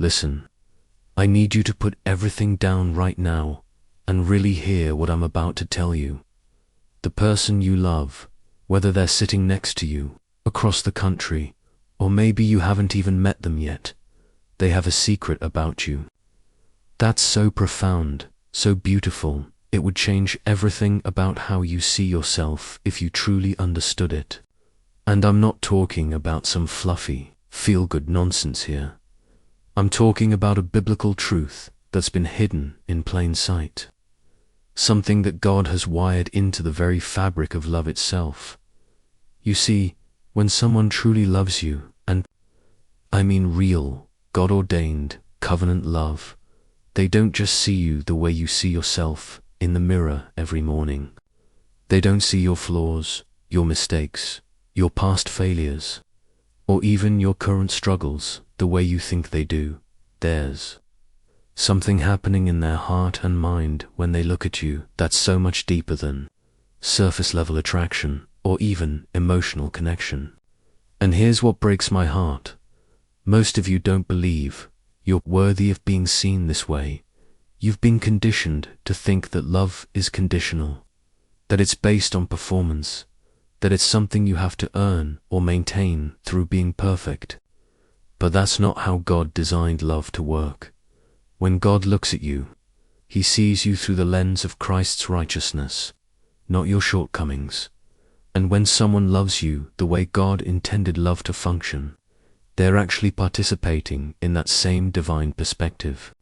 listen. I need you to put everything down right now and really hear what I'm about to tell you. The person you love, whether they're sitting next to you, across the country, or maybe you haven't even met them yet, they have a secret about you. That's so profound, so beautiful, it would change everything about how you see yourself if you truly understood it. And I'm not talking about some fluffy, feel-good nonsense here. I'm talking about a biblical truth that's been hidden in plain sight. Something that God has wired into the very fabric of love itself. You see, when someone truly loves you, and I mean real, God-ordained, covenant love, they don't just see you the way you see yourself in the mirror every morning. They don't see your flaws, your mistakes, your past failures, or even your current struggles the way you think they do. There's something happening in their heart and mind when they look at you that's so much deeper than surface-level attraction or even emotional connection. And here's what breaks my heart. Most of you don't believe you're worthy of being seen this way. You've been conditioned to think that love is conditional, that it's based on performance, that it's something you have to earn or maintain through being perfect. But that's not how God designed love to work. When God looks at you, He sees you through the lens of Christ's righteousness, not your shortcomings. And when someone loves you the way God intended love to function, they're actually participating in that same divine perspective.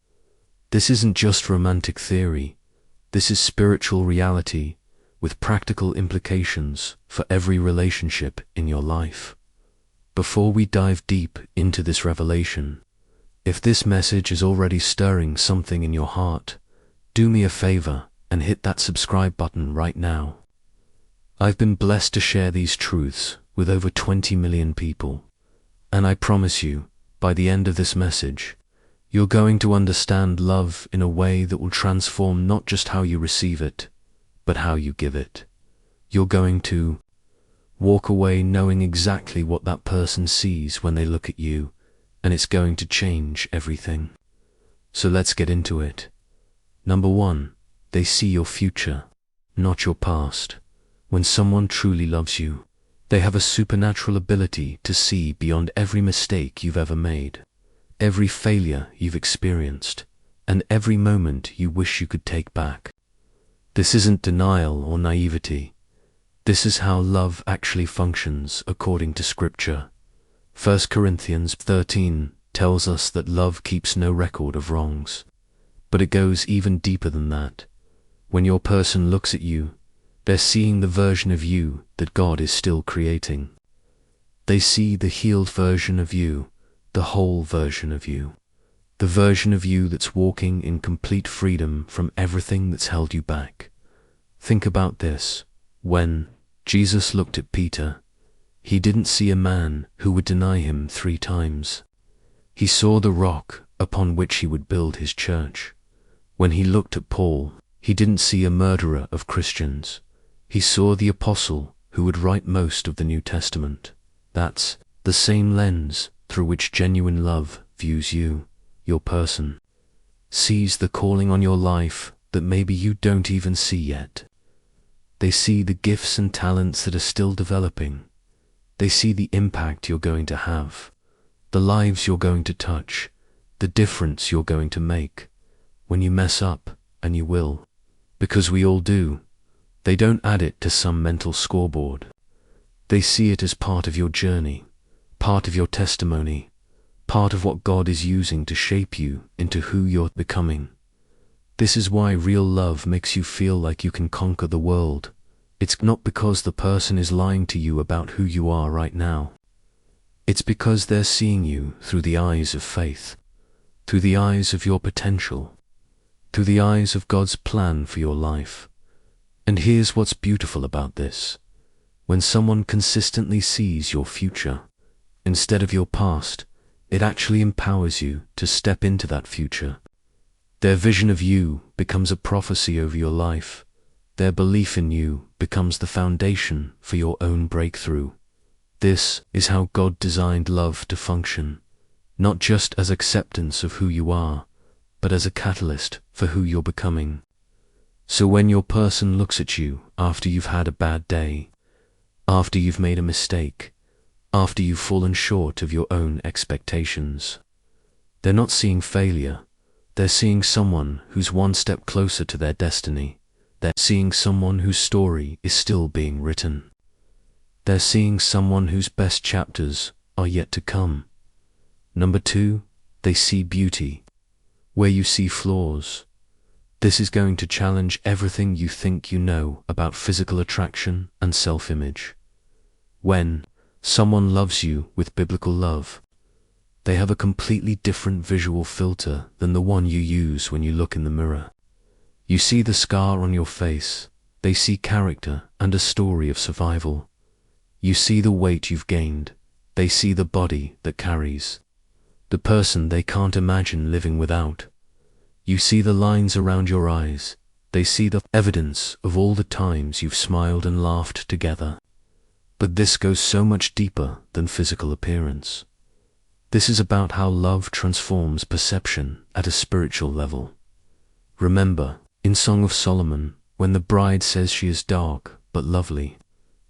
This isn't just romantic theory. This is spiritual reality with practical implications for every relationship in your life. Before we dive deep into this revelation, if this message is already stirring something in your heart, do me a favor and hit that subscribe button right now. I've been blessed to share these truths with over 20 million people, and I promise you, by the end of this message, you're going to understand love in a way that will transform not just how you receive it, but how you give it. You're going to walk away knowing exactly what that person sees when they look at you, and it's going to change everything. So let's get into it. Number 1, they see your future, not your past. When someone truly loves you, they have a supernatural ability to see beyond every mistake you've ever made, every failure you've experienced, and every moment you wish you could take back. This isn't denial or naivety. This is how love actually functions according to Scripture. 1 Corinthians 13 tells us that love keeps no record of wrongs. But it goes even deeper than that. When your person looks at you, they're seeing the version of you that God is still creating. They see the healed version of you, the whole version of you, the version of you that's walking in complete freedom from everything that's held you back. Think about this. When Jesus looked at Peter, He didn't see a man who would deny Him 3 times. He saw the rock upon which He would build His church. When He looked at Paul, He didn't see a murderer of Christians. He saw the apostle who would write most of the New Testament. That's the same lens through which genuine love views you, your person, sees the calling on your life that maybe you don't even see yet. They see the gifts and talents that are still developing. They see the impact you're going to have, the lives you're going to touch, the difference you're going to make. When you mess up, and you will, because we all do, they don't add it to some mental scoreboard. They see it as part of your journey, part of your testimony, part of what God is using to shape you into who you're becoming. This is why real love makes you feel like you can conquer the world. It's not because the person is lying to you about who you are right now. It's because they're seeing you through the eyes of faith, through the eyes of your potential, through the eyes of God's plan for your life. And here's what's beautiful about this. When someone consistently sees your future instead of your past, it actually empowers you to step into that future. Their vision of you becomes a prophecy over your life. Their belief in you becomes the foundation for your own breakthrough. This is how God designed love to function. not just as acceptance of who you are, but as a catalyst for who you're becoming. So when your person looks at you after you've had a bad day, after you've made a mistake, after you've fallen short of your own expectations, they're not seeing failure. They're seeing someone who's one step closer to their destiny. They're seeing someone whose story is still being written. They're seeing someone whose best chapters are yet to come. Number 2, they see beauty where you see flaws. This is going to challenge everything you think you know about physical attraction and self-image. When someone loves you with biblical love, they have a completely different visual filter than the one you use when you look in the mirror. You see the scar on your face. They see character and a story of survival. You see the weight you've gained. They see the body that carries, the person they can't imagine living without. You see the lines around your eyes. They see the evidence of all the times you've smiled and laughed together. But this goes so much deeper than physical appearance. This is about how love transforms perception at a spiritual level. Remember, in Song of Solomon, when the bride says she is dark but lovely,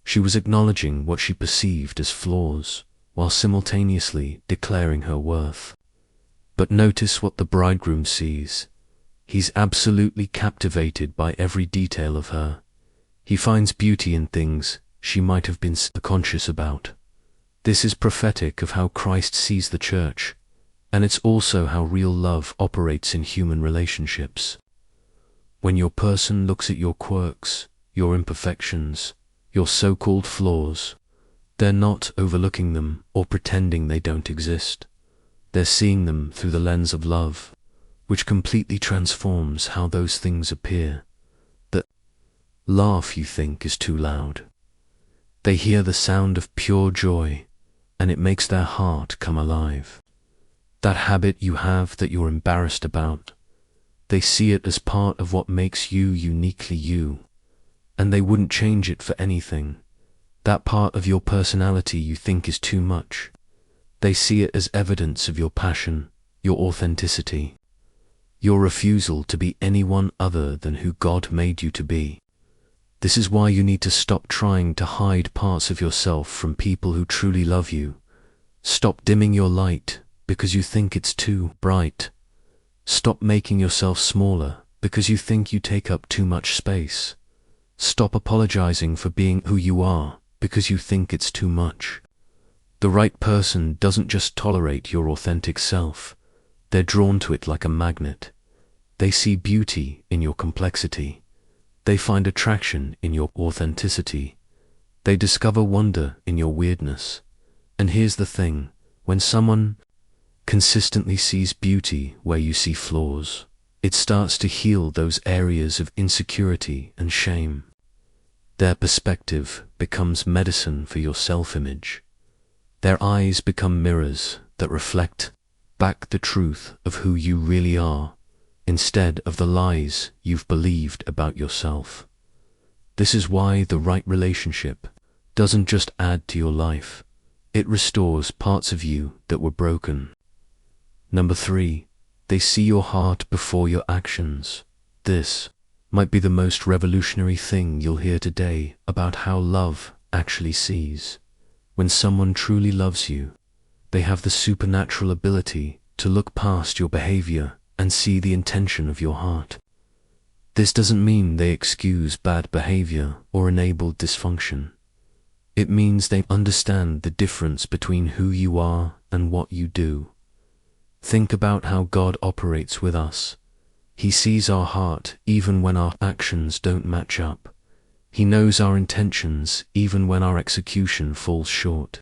she was acknowledging what she perceived as flaws, while simultaneously declaring her worth. But notice what the bridegroom sees. He's absolutely captivated by every detail of her. He finds beauty in things she might have been subconscious about. This is prophetic of how Christ sees the church, and it's also how real love operates in human relationships. When your person looks at your quirks, your imperfections, your so-called flaws, they're not overlooking them or pretending they don't exist. They're seeing them through the lens of love, which completely transforms how those things appear. The laugh you think is too loud. They hear the sound of pure joy, and it makes their heart come alive. That habit you have that you're embarrassed about, they see it as part of what makes you uniquely you, and they wouldn't change it for anything. That part of your personality you think is too much, they see it as evidence of your passion, your authenticity, your refusal to be anyone other than who God made you to be. This is why you need to stop trying to hide parts of yourself from people who truly love you. Stop dimming your light because you think it's too bright. Stop making yourself smaller because you think you take up too much space. Stop apologizing for being who you are because you think it's too much. The right person doesn't just tolerate your authentic self. They're drawn to it like a magnet. They see beauty in your complexity. They find attraction in your authenticity. They discover wonder in your weirdness. And here's the thing, when someone consistently sees beauty where you see flaws, it starts to heal those areas of insecurity and shame. Their perspective becomes medicine for your self-image. Their eyes become mirrors that reflect back the truth of who you really are, instead of the lies you've believed about yourself. This is why the right relationship doesn't just add to your life, it restores parts of you that were broken. Number 3, they see your heart before your actions. This might be the most revolutionary thing you'll hear today about how love actually sees. When someone truly loves you, they have the supernatural ability to look past your behavior and see the intention of your heart. This doesn't mean they excuse bad behavior or enable dysfunction. It means they understand the difference between who you are and what you do. Think about how God operates with us. He sees our heart even when our actions don't match up. He knows our intentions even when our execution falls short.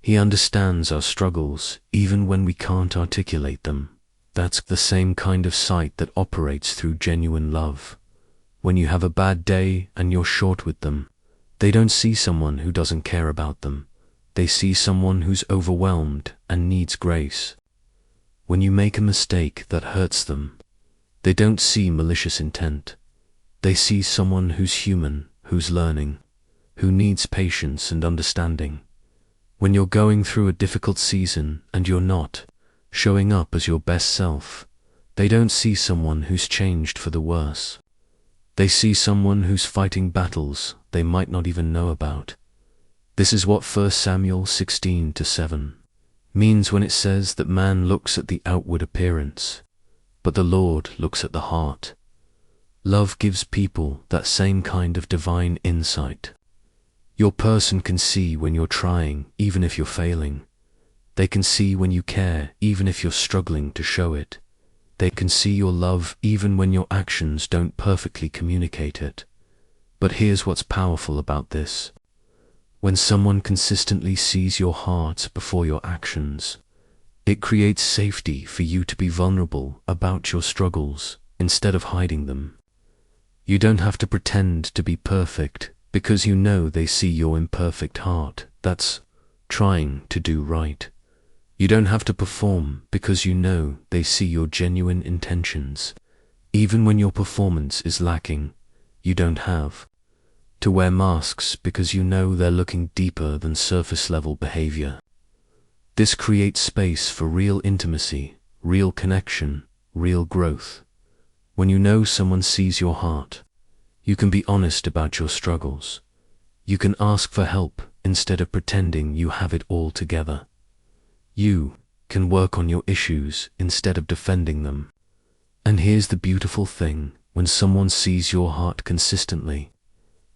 He understands our struggles even when we can't articulate them. That's the same kind of sight that operates through genuine love. When you have a bad day and you're short with them, they don't see someone who doesn't care about them. They see someone who's overwhelmed and needs grace. When you make a mistake that hurts them, they don't see malicious intent. They see someone who's human, who's learning, who needs patience and understanding. When you're going through a difficult season and you're not showing up as your best self. They don't see someone who's changed for the worse. They see someone who's fighting battles they might not even know about. This is what 1 Samuel 16:7 means when it says that man looks at the outward appearance, but the Lord looks at the heart. Love gives people that same kind of divine insight. Your person can see when you're trying, even if you're failing. They can see when you care, even if you're struggling to show it. They can see your love even when your actions don't perfectly communicate it. But here's what's powerful about this. When someone consistently sees your heart before your actions, it creates safety for you to be vulnerable about your struggles instead of hiding them. You don't have to pretend to be perfect because you know they see your imperfect heart that's trying to do right. You don't have to perform because you know they see your genuine intentions. Even when your performance is lacking, you don't have to wear masks because you know they're looking deeper than surface-level behavior. This creates space for real intimacy, real connection, real growth. When you know someone sees your heart, you can be honest about your struggles. You can ask for help instead of pretending you have it all together. You can work on your issues instead of defending them. And here's the beautiful thing: when someone sees your heart consistently,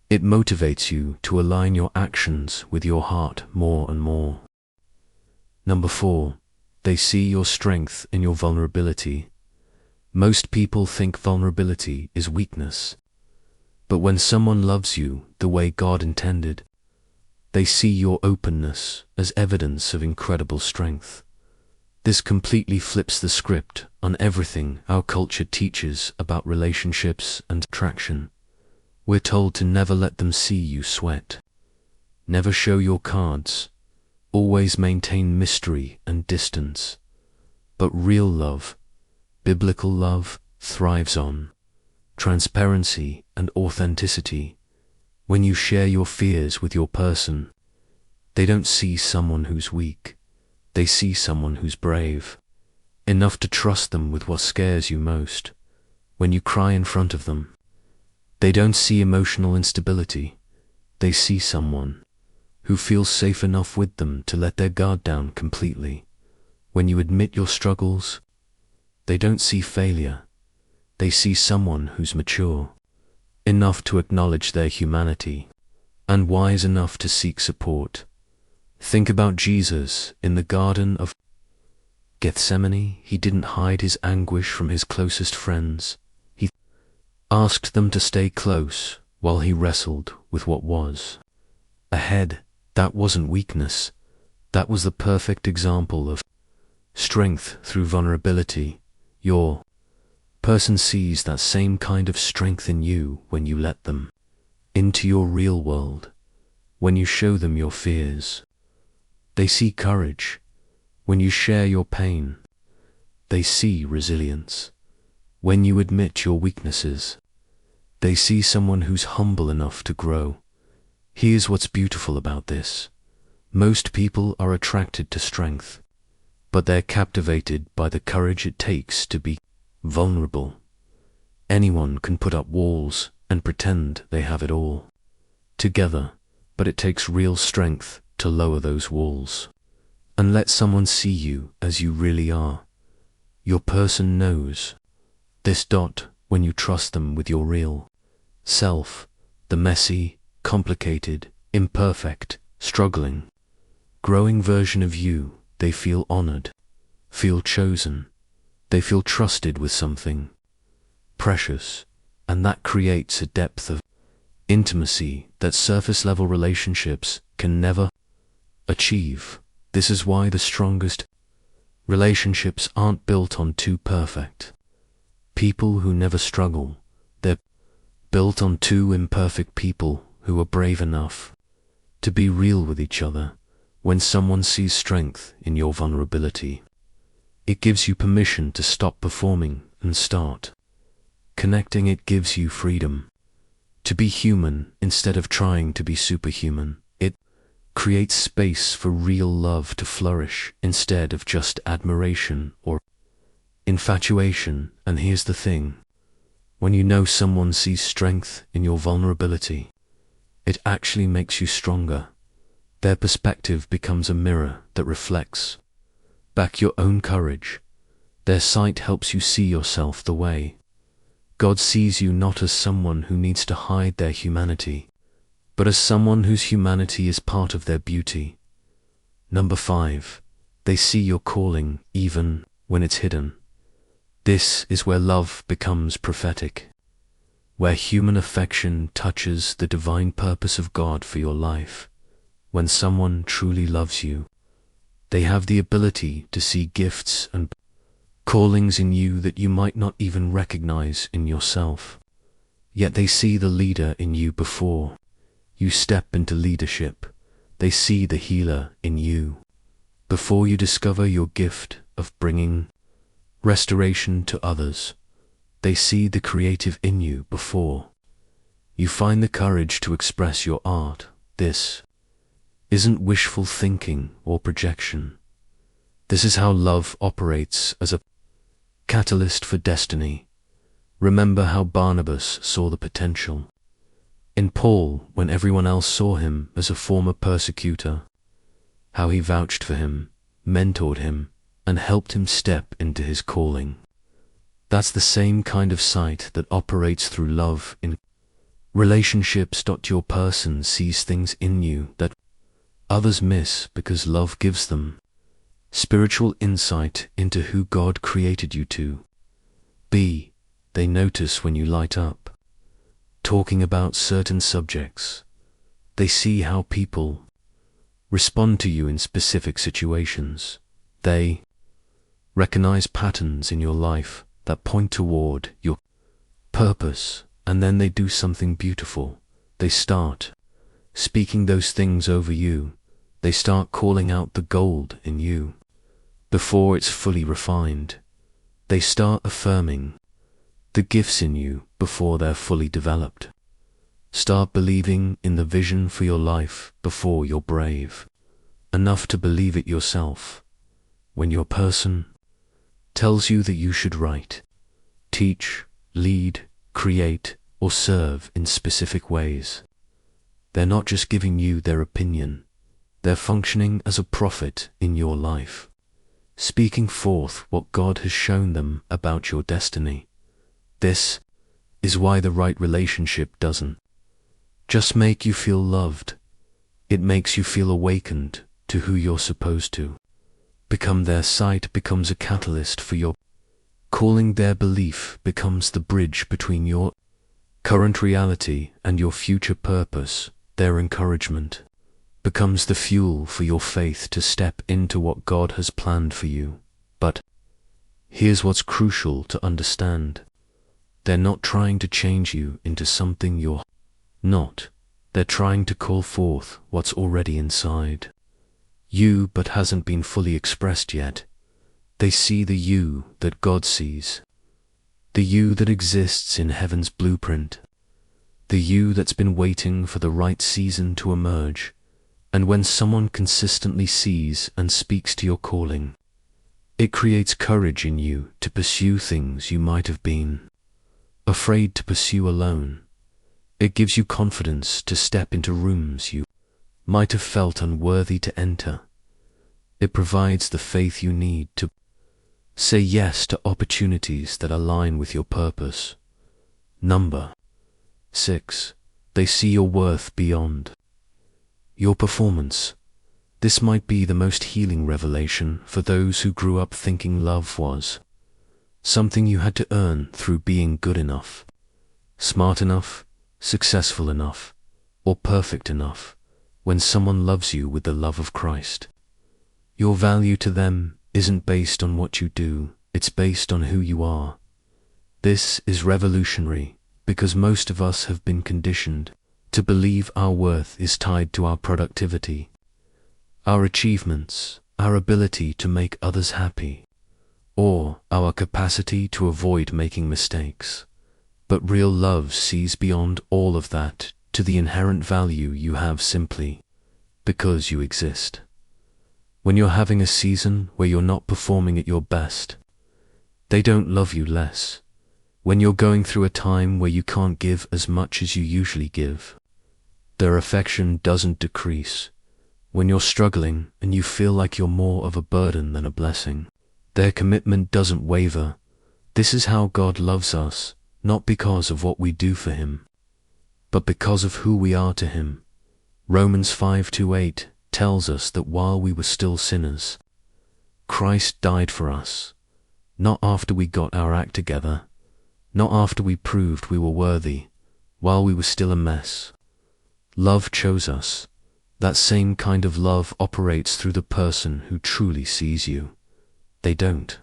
it motivates you to align your actions with your heart more and more. Number 4, they see your strength in your vulnerability. Most people think vulnerability is weakness. But when someone loves you the way God intended, they see your openness as evidence of incredible strength. This completely flips the script on everything our culture teaches about relationships and attraction. We're told to never let them see you sweat. Never show your cards. Always maintain mystery and distance. But real love, biblical love, thrives on transparency and authenticity. When you share your fears with your person, they don't see someone who's weak. They see someone who's brave, enough to trust them with what scares you most. When you cry in front of them, they don't see emotional instability. They see someone who feels safe enough with them to let their guard down completely. When you admit your struggles, they don't see failure. They see someone who's mature, enough to acknowledge their humanity, and wise enough to seek support. Think about Jesus in the Garden of Gethsemane. He didn't hide his anguish from his closest friends. He asked them to stay close while he wrestled with what was ahead. That wasn't weakness. That was the perfect example of strength through vulnerability. Your person sees that same kind of strength in you when you let them into your real world. When you show them your fears, they see courage. When you share your pain, they see resilience. When you admit your weaknesses, they see someone who's humble enough to grow. Here's what's beautiful about this. Most people are attracted to strength, but they're captivated by the courage it takes to be vulnerable. Anyone can put up walls and pretend they have it all together, but it takes real strength to lower those walls and let someone see you as you really are. Your person knows this. When you trust them with your real self, the messy, complicated, imperfect, struggling, growing version of you, they feel honored, feel chosen. They feel trusted with something precious, and that creates a depth of intimacy that surface-level relationships can never achieve. This is why the strongest relationships aren't built on two perfect people who never struggle. They're built on two imperfect people who are brave enough to be real with each other. When someone sees strength in your vulnerability, it gives you permission to stop performing and start connecting. It gives you freedom to be human instead of trying to be superhuman. It creates space for real love to flourish instead of just admiration or infatuation. And here's the thing. When you know someone sees strength in your vulnerability, it actually makes you stronger. Their perspective becomes a mirror that reflects back your own courage. Their sight helps you see yourself the way God sees you, not as someone who needs to hide their humanity, but as someone whose humanity is part of their beauty. Number 5, they see your calling even when it's hidden. This is where love becomes prophetic, where human affection touches the divine purpose of God for your life. When someone truly loves you, they have the ability to see gifts and callings in you that you might not even recognize in yourself. Yet they see the leader in you before you step into leadership. They see the healer in you before you discover your gift of bringing restoration to others. They see the creative in you before you find the courage to express your art. This isn't wishful thinking or projection. This is how love operates as a catalyst for destiny. Remember how Barnabas saw the potential in Paul when everyone else saw him as a former persecutor, how he vouched for him, mentored him, and helped him step into his calling. That's the same kind of sight that operates through love in relationships. Your person sees things in you that others miss because love gives them spiritual insight into who God created you to be. They notice when you light up, talking about certain subjects. They see how people respond to you in specific situations. They recognize patterns in your life that point toward your purpose, and then they do something beautiful. They start speaking those things over you. They start calling out the gold in you before it's fully refined. They start affirming the gifts in you before they're fully developed. Start believing in the vision for your life before you're brave enough to believe it yourself. When your person tells you that you should write, teach, lead, create, or serve in specific ways, they're not just giving you their opinion. They're functioning as a prophet in your life, speaking forth what God has shown them about your destiny. This is why the right relationship doesn't just make you feel loved. It makes you feel awakened to who you're supposed to become. Their sight becomes a catalyst for your calling. Their belief becomes the bridge between your current reality and your future purpose. Their encouragement becomes the fuel for your faith to step into what God has planned for you. But here's what's crucial to understand. They're not trying to change you into something you're not. They're trying to call forth what's already inside you but hasn't been fully expressed yet. They see the you that God sees, the you that exists in heaven's blueprint, the you that's been waiting for the right season to emerge. And when someone consistently sees and speaks to your calling, it creates courage in you to pursue things you might have been afraid to pursue alone. It gives you confidence to step into rooms you might have felt unworthy to enter. It provides the faith you need to say yes to opportunities that align with your purpose. Number 6, they see your worth beyond your performance. This might be the most healing revelation for those who grew up thinking love was something you had to earn through being good enough, smart enough, successful enough, or perfect enough. When someone loves you with the love of Christ, your value to them isn't based on what you do, it's based on who you are. This is revolutionary because most of us have been conditioned to believe our worth is tied to our productivity, our achievements, our ability to make others happy, or our capacity to avoid making mistakes. But real love sees beyond all of that to the inherent value you have simply because you exist. When you're having a season where you're not performing at your best, they don't love you less. When you're going through a time where you can't give as much as you usually give, their affection doesn't decrease. When you're struggling and you feel like you're more of a burden than a blessing, their commitment doesn't waver. This is how God loves us, not because of what we do for Him, but because of who we are to Him. Romans 5:8 tells us that while we were still sinners, Christ died for us, not after we got our act together, not after we proved we were worthy, while we were still a mess. Love chose us. That same kind of love operates through the person who truly sees you. They don't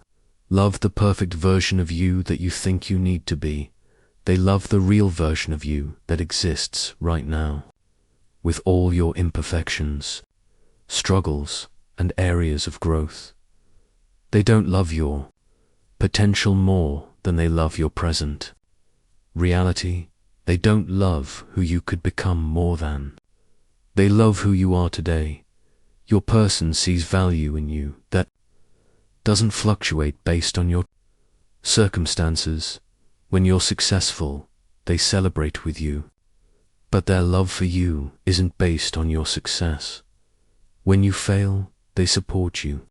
love the perfect version of you that you think you need to be. They love the real version of you that exists right now, with all your imperfections, struggles, and areas of growth. They don't love your potential more than they love your present reality. They don't love who you could become more than. They love who you are today. Your person sees value in you that doesn't fluctuate based on your circumstances. When you're successful, they celebrate with you, but their love for you isn't based on your success. When you fail, they support you,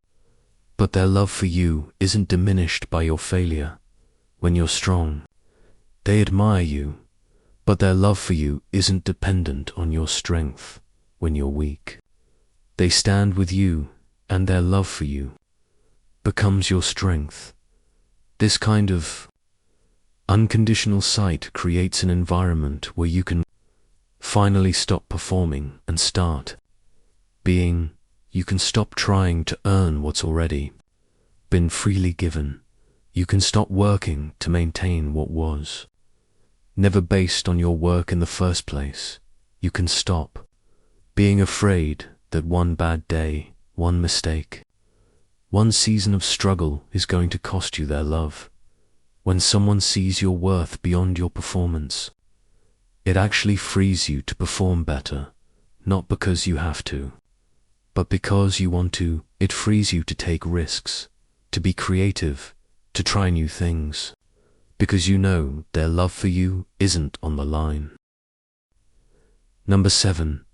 but their love for you isn't diminished by your failure. When you're strong, they admire you, but their love for you isn't dependent on your strength. When you're weak, they stand with you, and their love for you becomes your strength. This kind of unconditional sight creates an environment where you can finally stop performing and start being. You can stop trying to earn what's already been freely given. You can stop working to maintain what was never based on your work in the first place. You can stop being afraid that one bad day, one mistake, one season of struggle is going to cost you their love. When someone sees your worth beyond your performance, it actually frees you to perform better, not because you have to, but because you want to. It frees you to take risks, to be creative, to try new things, because you know their love for you isn't on the line. Number 7.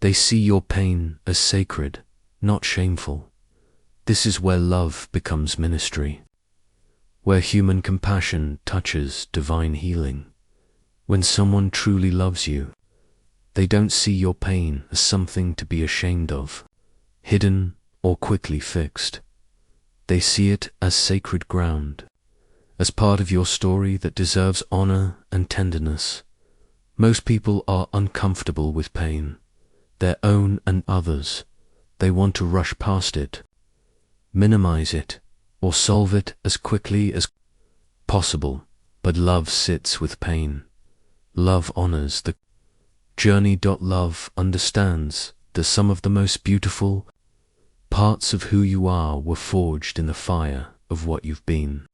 They see your pain as sacred, not shameful. This is where love becomes ministry, where human compassion touches divine healing. When someone truly loves you, they don't see your pain as something to be ashamed of, hidden or quickly fixed. They see it as sacred ground, as part of your story that deserves honor and tenderness. Most people are uncomfortable with pain, their own and others. They want to rush past it, minimize it, or solve it as quickly as possible. But love sits with pain. Love honors the journey. Love understands that some of the most beautiful parts of who you are were forged in the fire of what you've been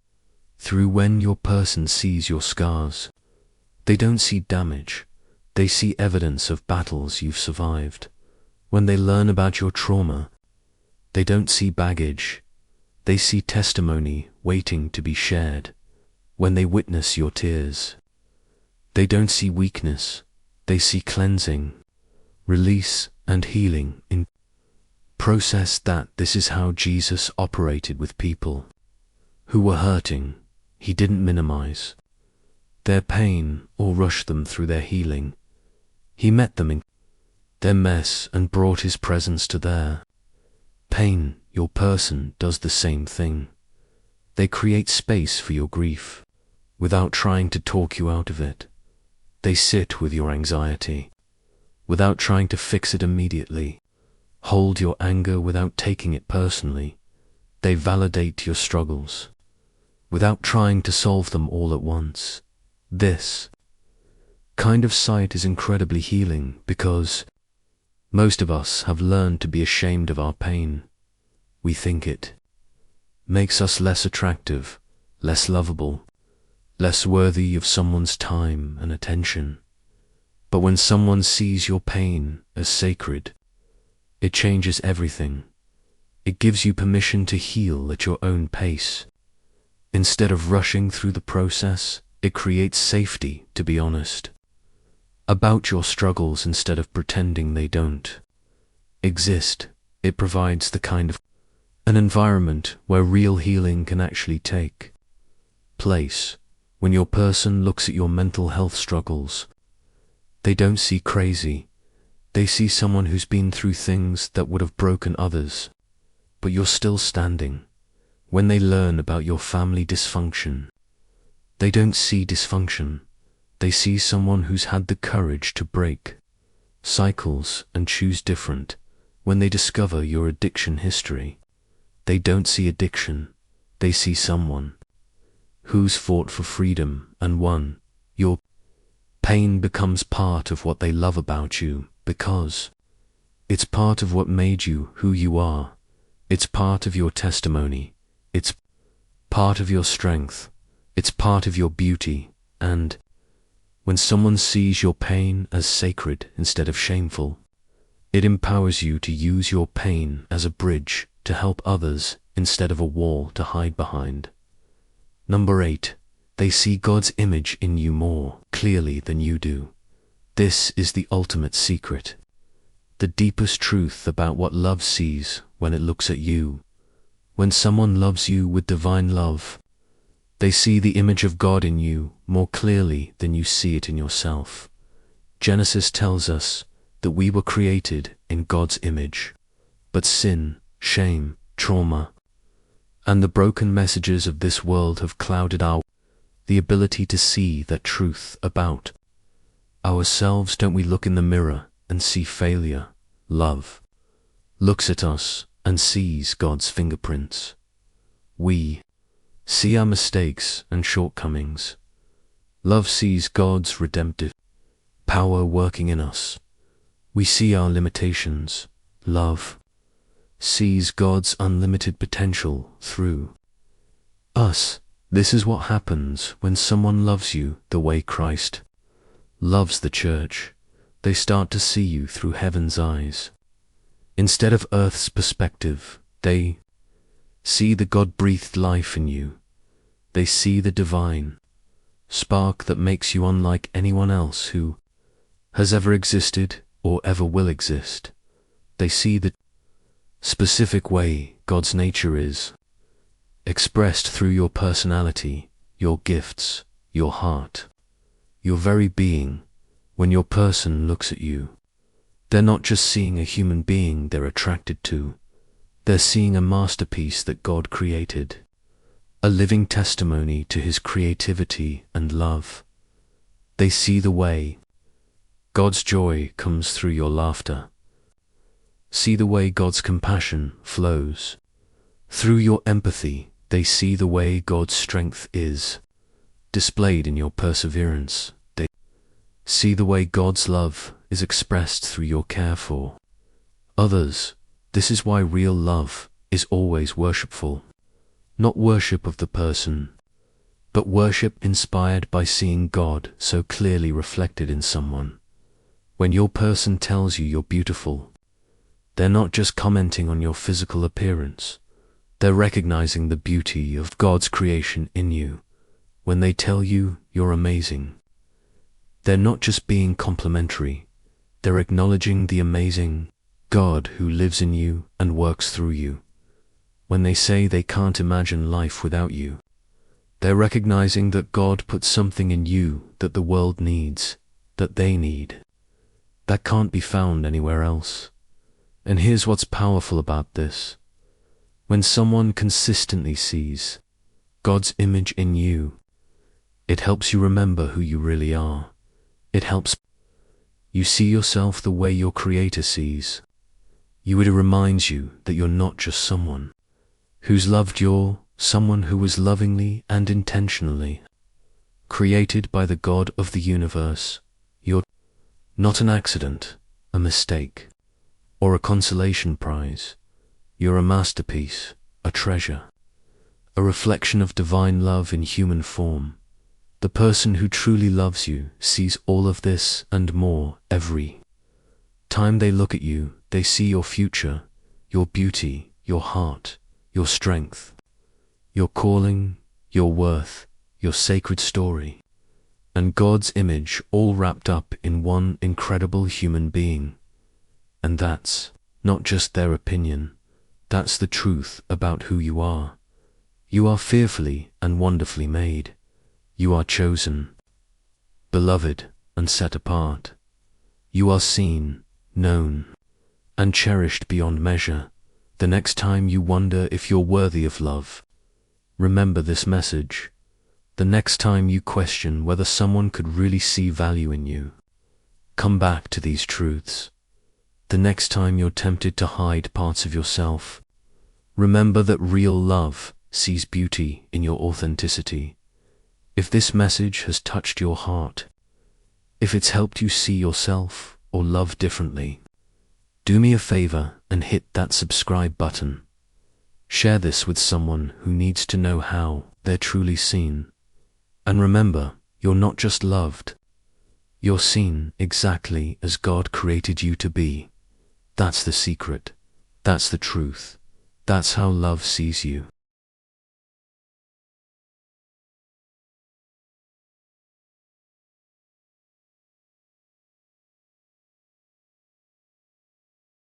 through. When your person sees your scars, they don't see damage, they see evidence of battles you've survived. When they learn about your trauma, they don't see baggage, they see testimony waiting to be shared. When they witness your tears, they don't see weakness, they see cleansing, release, and healing in process. This is how Jesus operated with people who were hurting. He didn't minimize their pain or rush them through their healing. He met them in their mess and brought His presence to their pain. Your person does the same thing. They create space for your grief without trying to talk you out of it. They sit with your anxiety without trying to fix it immediately. Hold your anger without taking it personally. They validate your struggles without trying to solve them all at once. This kind of sight is incredibly healing because most of us have learned to be ashamed of our pain. We think it makes us less attractive, less lovable, less worthy of someone's time and attention. But when someone sees your pain as sacred, It changes everything. It gives you permission to heal at your own pace. Instead of rushing through the process, it creates safety to be honest about your struggles instead of pretending they don't exist. It provides the kind of an environment where real healing can actually take place. When your person looks at your mental health struggles, they don't see crazy. They see someone who's been through things that would have broken others, but you're still standing. When they learn about your family dysfunction, they don't see dysfunction. They see someone who's had the courage to break cycles and choose different. When they discover your addiction history, they don't see addiction. They see someone who's fought for freedom and won. Your pain becomes part of what they love about you because it's part of what made you who you are. It's part of your testimony. It's part of your strength. It's part of your beauty. And when someone sees your pain as sacred instead of shameful, it empowers you to use your pain as a bridge to help others instead of a wall to hide behind. Number 8, they see God's image in you more clearly than you do. This is the ultimate secret, the deepest truth about what love sees when it looks at you. When someone loves you with divine love, they see the image of God in you more clearly than you see it in yourself. Genesis tells us that we were created in God's image, but sin, shame, trauma, and the broken messages of this world have clouded the ability to see that truth about ourselves. Don't we look in the mirror and see failure? Love looks at us and sees God's fingerprints. We see our mistakes and shortcomings. Love sees God's redemptive power working in us. We see our limitations. Love sees God's unlimited potential through us. This is what happens when someone loves you the way Christ loves the church. They start to see you through heaven's eyes. Instead of earth's perspective, they see the God-breathed life in you. They see the divine spark that makes you unlike anyone else who has ever existed or ever will exist. They see the specific way God's nature is expressed through your personality, your gifts, your heart, your very being. When your person looks at you, they're not just seeing a human being they're attracted to. They're seeing a masterpiece that God created, a living testimony to His creativity and love. They see the way God's joy comes through your laughter. See the way God's compassion flows through your empathy. They see the way God's strength is displayed in your perseverance. They see the way God's love is expressed through your care for others. This is why real love is always worshipful. Not worship of the person, but worship inspired by seeing God so clearly reflected in someone. When your person tells you you're beautiful, they're not just commenting on your physical appearance. They're recognizing the beauty of God's creation in you. When they tell you you're amazing, they're not just being complimentary. They're acknowledging the amazing God who lives in you and works through you. When they say they can't imagine life without you, they're recognizing that God put something in you that the world needs, that they need, that can't be found anywhere else. And here's what's powerful about this. When someone consistently sees God's image in you, it helps you remember who you really are. It helps you see yourself the way your Creator sees you. It reminds you that you're not just someone who's loved, you're someone who was lovingly and intentionally created by the God of the universe. You're not an accident, a mistake, or a consolation prize. You're a masterpiece, a treasure, a reflection of divine love in human form. The person who truly loves you sees all of this and more. Every time they look at you, They see your future, your beauty, your heart, your strength, your calling, your worth, your sacred story, and God's image all wrapped up in one incredible human being. And that's not just their opinion, that's the truth about who you are. You are fearfully and wonderfully made. You are chosen, beloved, and set apart. You are seen, known, and cherished beyond measure. The next time you wonder if you're worthy of love, remember this message. The next time you question whether someone could really see value in you, come back to these truths. The next time you're tempted to hide parts of yourself, remember that real love sees beauty in your authenticity. If this message has touched your heart, if it's helped you see yourself or love differently, do me a favor and hit that subscribe button. Share this with someone who needs to know how they're truly seen. And remember, you're not just loved, you're seen exactly as God created you to be. That's the secret. That's the truth. That's how love sees you.